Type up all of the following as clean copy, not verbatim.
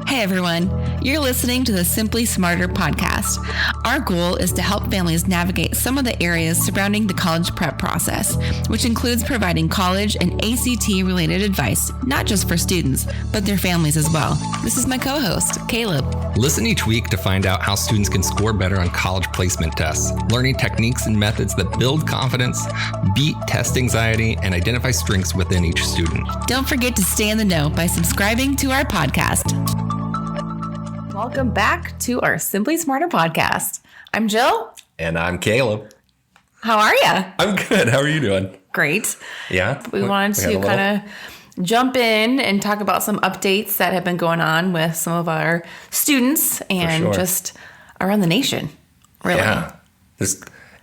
Hey everyone, you're listening to the Simply Smarter podcast. Our goal is to help families navigate some of the areas surrounding the college prep process, which includes providing college and ACT-related advice, not just for students, but their families as well. This is my co-host, Caleb. Listen each week to find out how students can score better on college placement tests, learning techniques and methods that build confidence, beat test anxiety, and identify strengths within each student. Don't forget to stay in the know by subscribing to our podcast. Welcome back to our Simply Smarter podcast. I'm Jill. And I'm Caleb. How are you? I'm good. How are you doing? Great. Yeah. We wanted to kind of jump in and talk about some updates that have been going on with some of our students and just around the nation, really. Yeah.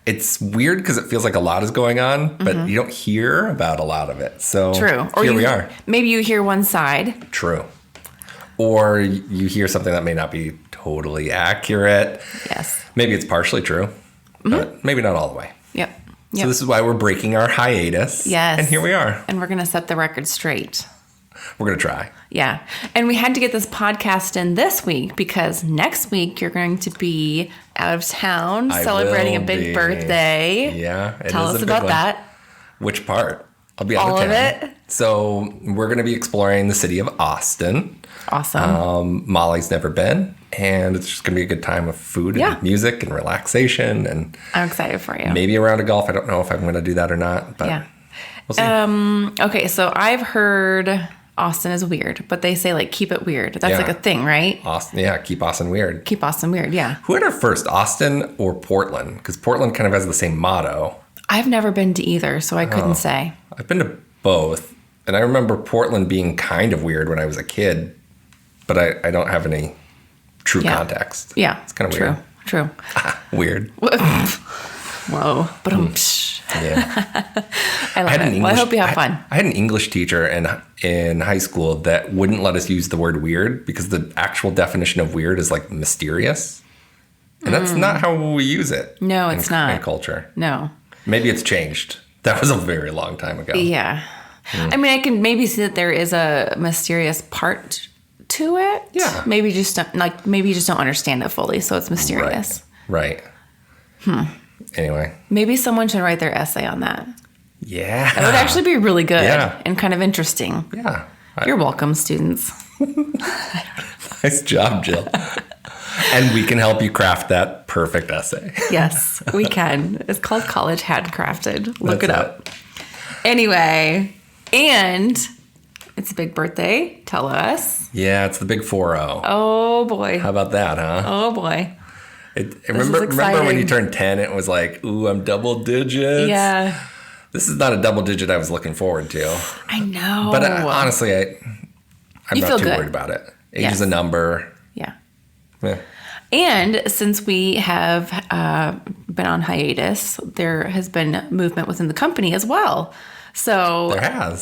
It's weird because it feels like a lot is going on, but you don't hear about a lot of it. So True. Or here we are. Maybe you hear one side. True. Or you hear something that may not be totally accurate. Yes. Maybe it's partially true, but maybe not all the way. Yep. So this is why we're breaking our hiatus. Yes. And here we are. And we're going to set the record straight. We're going to try. Yeah. And we had to get this podcast in this week because next week you're going to be out of town celebrating a big birthday. Yeah. Tell us about that. Which part? I'll be out of town. All of it? So we're going to be exploring the city of Austin. Awesome. Molly's never been. And it's just going to be a good time of food and music and relaxation. And I'm excited for you. Maybe a round of golf. I don't know if I'm going to do that or not. But we'll see. Okay, so I've heard Austin is weird, but they say, like, keep it weird. That's like a thing, right? Austin, keep Austin weird. Keep Austin weird, yeah. Who had our first, Austin or Portland? Because Portland kind of has the same motto. I've never been to either, so I couldn't say. I've been to both. And I remember Portland being kind of weird when I was a kid, but I don't have any true context. Yeah. It's kind of weird. True. Weird. Whoa. But Yeah. I love it. Well, I hope you have fun. I had an English teacher in high school that wouldn't let us use the word weird because the actual definition of weird is like mysterious. And that's not how we use it. No, it's not. In culture. No. Maybe it's changed. That was a very long time ago. Yeah. I mean, I can maybe see that there is a mysterious part to it. Yeah. Maybe you just don't understand it fully, so it's mysterious. Right. Anyway. Maybe someone should write their essay on that. Yeah. It would actually be really good and kind of interesting. Yeah. You're welcome, students. Nice job, Jill. And we can help you craft that perfect essay. Yes, we can. It's called College Handcrafted. Look it up. Anyway, and it's a big birthday. Tell us. Yeah, it's the big 4-0. Oh, boy. How about that, huh? Oh, boy. Remember when you turned 10, it was like, ooh, I'm double digits? Yeah. This is not a double digit I was looking forward to. I know. But honestly, I'm not too worried about it. Age is a number. Yeah. Yeah. And since we have been on hiatus, there has been movement within the company as well. So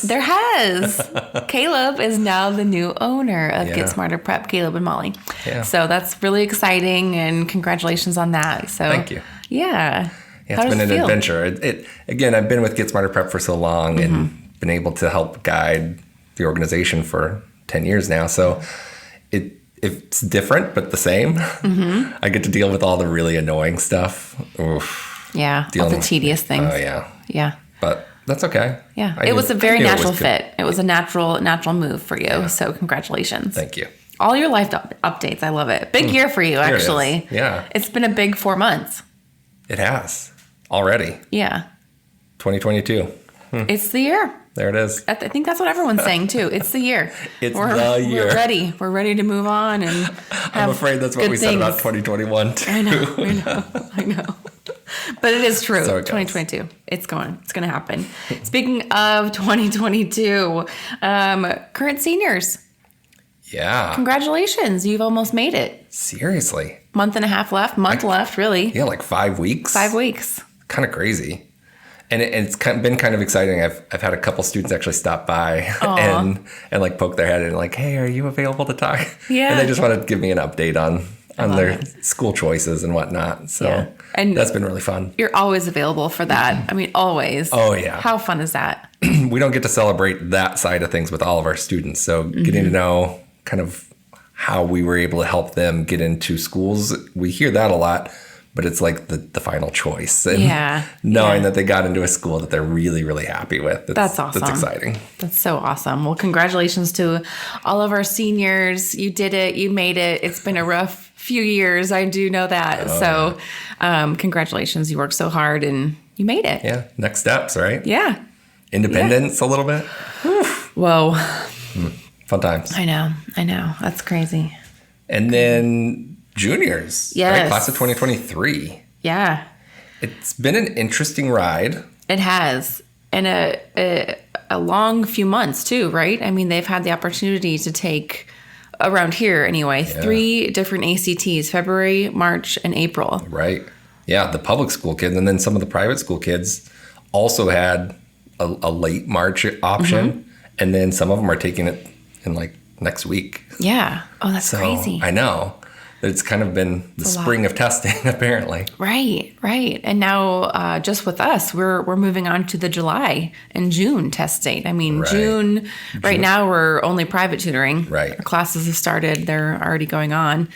There has. Caleb is now the new owner of Get Smarter Prep, Caleb and Molly. Yeah. So that's really exciting, and congratulations on that. So thank you. Yeah. It's been an adventure. Again, I've been with Get Smarter Prep for so long and been able to help guide the organization for 10 years now. So it's different, but the same. I get to deal with all the really annoying stuff. Oof. Yeah, all the tedious things. Oh, yeah. Yeah. But that's okay. Yeah, it was a very natural fit. It was a natural move for you. Yeah. So congratulations. Thank you. All your life updates. I love it. Big year for you, actually. Yeah. It's been a big 4 months. It has. Already. Yeah. 2022. It's the year. There it is. I think that's what everyone's saying, too. It's the year. The year. We're ready. We're ready to move on. And I'm afraid that's what we said about 2021, too. I know. But it is true. So 2022. It's going to happen. Speaking of 2022, current seniors. Yeah. Congratulations. You've almost made it. Seriously. Month left, really. Yeah, like 5 weeks. 5 weeks. Kind of crazy. And it's been kind of exciting. I've had a couple students actually stop by and like poke their head in like, hey, are you available to talk? Yeah. And they just want to give me an update on their school choices and whatnot. So and that's been really fun. You're always available for that. I mean, always. Oh, yeah. How fun is that? We don't get to celebrate that side of things with all of our students. So getting to know kind of how we were able to help them get into schools. We hear that a lot, but it's like the final choice. And knowing that they got into a school that they're really, really happy with. That's awesome. That's exciting. That's so awesome. Well, congratulations to all of our seniors. You did it. You made it. It's been a rough few years. I do know that. Congratulations. You worked so hard and you made it. Yeah. Next steps, right? Yeah. Independence a little bit. Whoa. Fun times. I know. That's crazy. And then juniors. Yes. Right? Class of 2023. Yeah. It's been an interesting ride. It has. And a long few months too, right? I mean, they've had the opportunity to take, around here anyway, 3 different ACTs, February, March, and April. Right. Yeah, the public school kids. And then some of the private school kids also had a late March option. And then some of them are taking it in like next week. Yeah. Oh, that's crazy. I know. It's kind of been the spring of testing, apparently. Right. And now, just with us, we're moving on to the July and June test date. I mean, June. Right now, we're only private tutoring. Right. Our classes have started; they're already going on.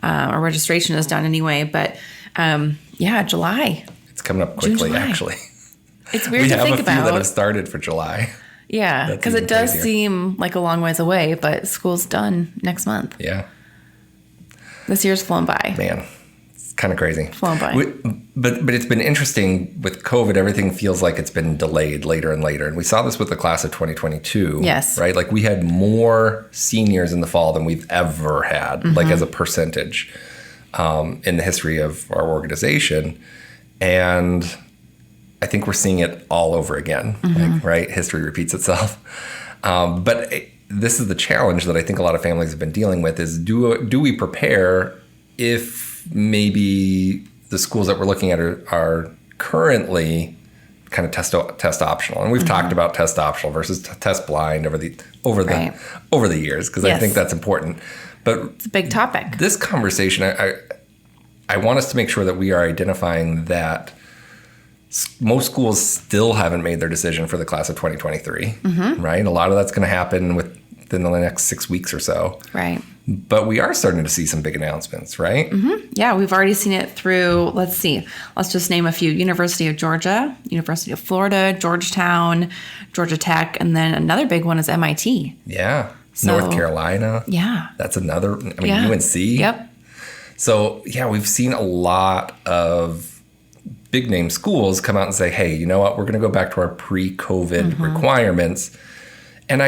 Our registration is done anyway. But July. It's coming up quickly, actually. It's weird to think about. We have a few that have started for July. Yeah, because it does seem like a long ways away, but school's done next month. Yeah. This year's flown by. Man, it's kind of crazy. Flown by. But it's been interesting with COVID. Everything feels like it's been delayed later and later. And we saw this with the class of 2022. Yes. Right? Like we had more seniors in the fall than we've ever had, like as a percentage in the history of our organization. And I think we're seeing it all over again. Like, right? History repeats itself. But this is the challenge that I think a lot of families have been dealing with is do we prepare if maybe the schools that we're looking at are currently kind of test optional. And we've talked about test optional versus test blind over the years because I think that's important. But it's a big topic. This conversation, I want us to make sure that we are identifying that most schools still haven't made their decision for the class of 2023, right? A lot of that's going to happen within the next 6 weeks or so. Right. But we are starting to see some big announcements, right? Yeah, we've already seen it through, let's just name a few. University of Georgia, University of Florida, Georgetown, Georgia Tech, and then another big one is MIT. Yeah. North Carolina. Yeah. That's another, UNC. Yep. So, yeah, we've seen a lot of big name schools come out and say, hey, you know what, we're going to go back to our pre-COVID requirements. And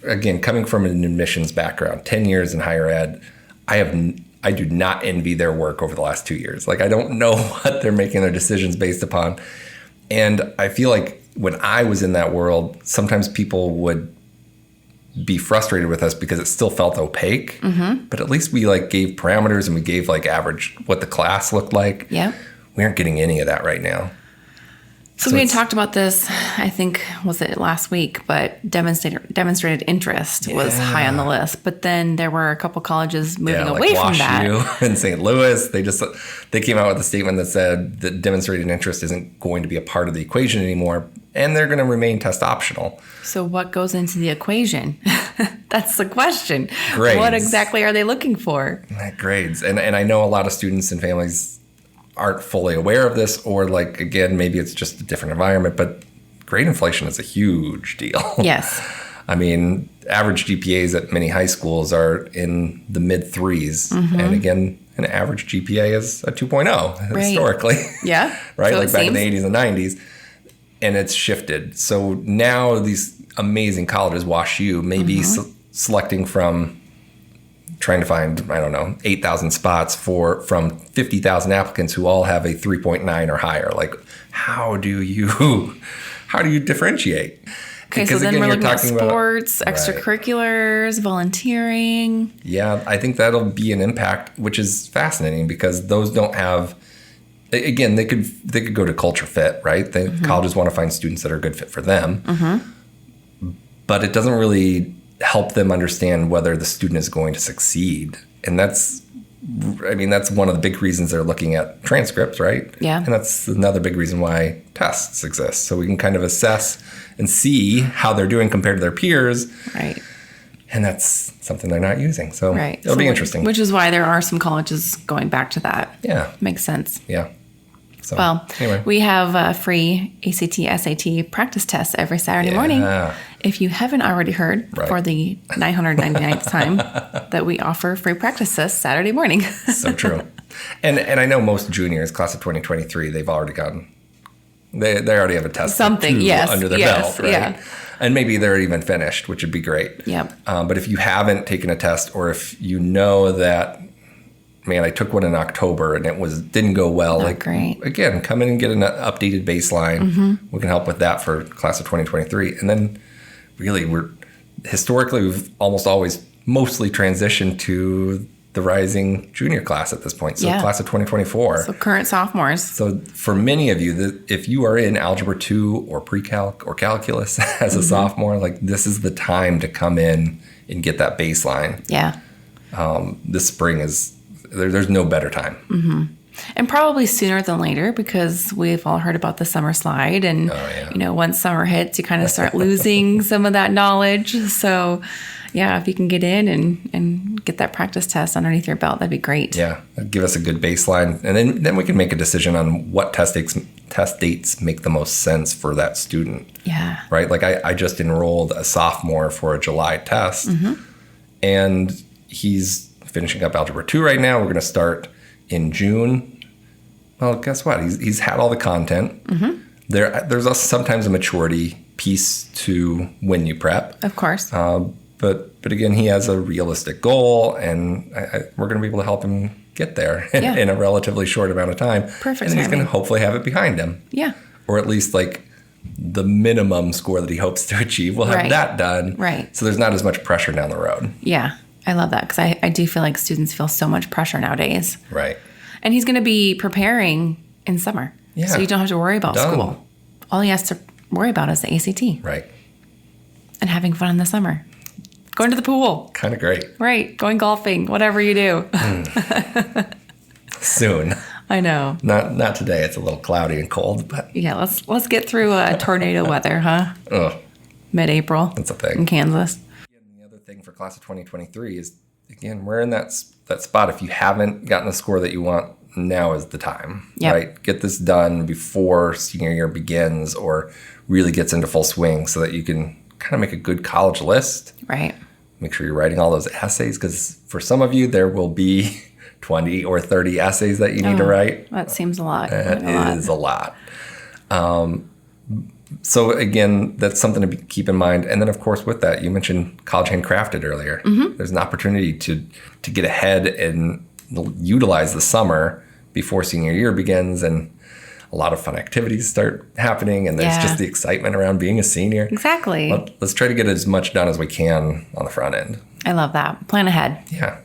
again, coming from an admissions background, 10 years in higher ed, I do not envy their work over the last 2 years. Like, I don't know what they're making their decisions based upon. And I feel like when I was in that world, sometimes people would be frustrated with us because it still felt opaque. But at least we gave parameters and we gave average what the class looked like. Yeah. We aren't getting any of that right now. So we had talked about this, I think, was it last week, but demonstrated interest was high on the list. But then there were a couple colleges moving away from that. WashU and St. Louis, they came out with a statement that said that demonstrated interest isn't going to be a part of the equation anymore, and they're going to remain test optional. So what goes into the equation? That's the question. Grades. What exactly are they looking for? Grades. And I know a lot of students and families aren't fully aware of this, or again, maybe it's just a different environment, but grade inflation is a huge deal. Yes. I mean, average GPAs at many high schools are in the mid 3s. And again, an average GPA is a 2.0 historically. Yeah. Right? So back in the 80s and 90s. And it's shifted. So now these amazing colleges, WashU, may be selecting from trying to find, 8,000 spots from 50,000 applicants who all have a 3.9 or higher. How do you differentiate? Okay, because, so then we're looking at sports, extracurriculars, volunteering. Yeah, I think that'll be an impact, which is fascinating because those don't have, again, they could go to culture fit, right? Colleges want to find students that are a good fit for them. But it doesn't really help them understand whether the student is going to succeed. And that's one of the big reasons they're looking at transcripts, right? Yeah. And that's another big reason why tests exist. So we can kind of assess and see how they're doing compared to their peers. Right. And that's something they're not using. So Right. it'll be interesting. Which is why there are some colleges going back to that. Yeah. Makes sense. Yeah. So, Well, anyway. we have free ACT, SAT practice tests every Saturday morning. If you haven't already heard for the 999th time that we offer free practice tests Saturday morning. So true. And I know most juniors, class of 2023, they've already gotten, they already have a test Something, under their belt, right? Yeah. And maybe they're even finished, which would be great. Yep. But if you haven't taken a test, or if you know that, man, I took one in October and it didn't go well. Not great. Again, come in and get an updated baseline. We can help with that for class of 2023. And then really we've almost always mostly transitioned to the rising junior class at this point. So class of 2024. So current sophomores. So for many of you, if you are in Algebra 2 or pre-calc or calculus as a sophomore, like this is the time to come in and get that baseline. Yeah. This spring there's no better time. And probably sooner than later, because we've all heard about the summer slide. And, once summer hits, you kind of start losing some of that knowledge. So, yeah, if you can get in and get that practice test underneath your belt, that'd be great. Yeah, give us a good baseline. And then we can make a decision on what test dates make the most sense for that student. Yeah. Right? Like I just enrolled a sophomore for a July test. And he's finishing up Algebra 2 right now. We're going to start in June. Well, guess what? He's had all the content. There's also sometimes a maturity piece to when you prep. Of course. But again, he has a realistic goal, and we're going to be able to help him get there in a relatively short amount of time. Perfect. And he's going to hopefully have it behind him. Yeah. Or at least like the minimum score that he hopes to achieve. We'll have that done. Right. So there's not as much pressure down the road. Yeah. I love that, because I do feel like students feel so much pressure nowadays. Right. And he's going to be preparing in summer. Yeah. So you don't have to worry about school. All he has to worry about is the ACT. Right. And having fun in the summer. Going to the pool. Kind of great. Right. Going golfing. Whatever you do. Soon. I know. Not today. It's a little cloudy and cold, but yeah. Let's get through tornado weather, huh? Oh, Mid-April. that's a thing. In Kansas. And the other thing for class of 2023 is, again, we're in that spot. If you haven't gotten the score that you want, now is the time. Yep. Right? Get this done before senior year begins or really gets into full swing, so that you can kind of make a good college list. Right. Make sure you're writing all those essays, because for some of you, there will be 20 or 30 essays that you need to write. That seems a lot. That is a lot. So again, that's something to keep in mind. And then, of course, with that, you mentioned college handcrafted earlier. There's an opportunity to get ahead and utilize the summer before senior year begins, and a lot of fun activities start happening, and there's just the excitement around being a senior. Exactly. Let's try to get as much done as we can on the front end. I love that. Plan ahead. Yeah.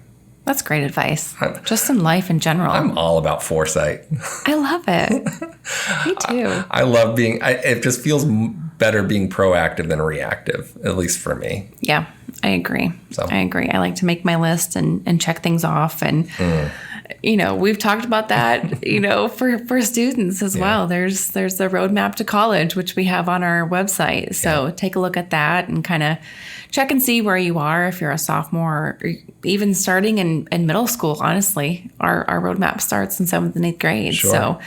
That's great advice. Just in life in general. I'm all about foresight. I love it. Me too. I love it just feels better being proactive than reactive, at least for me. Yeah, I agree. I agree. I like to make my list and check things off. And, we've talked about that, for students as well. There's the roadmap to college, which we have on our website. So take a look at that and kind of check and see where you are if you're a sophomore, or even starting in middle school. Honestly, our roadmap starts in 7th and 8th grade. Sure. So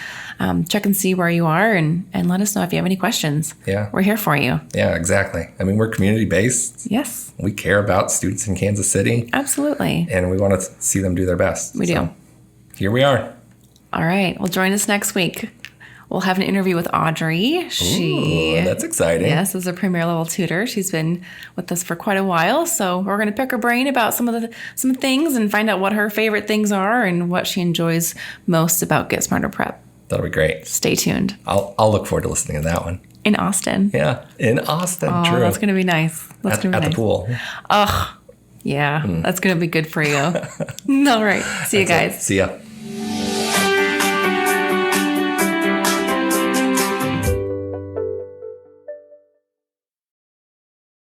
check and see where you are and let us know if you have any questions. Yeah. We're here for you. Yeah, exactly. I mean, we're community-based. Yes. We care about students in Kansas City. Absolutely. And we want to see them do their best. We do. Here we are. All right. Well, join us next week. We'll have an interview with Audrey. Ooh, that's exciting. Yes, is a premier level tutor. She's been with us for quite a while, so we're going to pick her brain about some things and find out what her favorite things are and what she enjoys most about Get Smarter Prep. That'll be great. Stay tuned. I'll look forward to listening to that one. In Austin. Yeah, in Austin. Oh, true. That's going to be nice. At the pool. Oh, yeah. That's going to be good for you. All right. See you guys. See ya.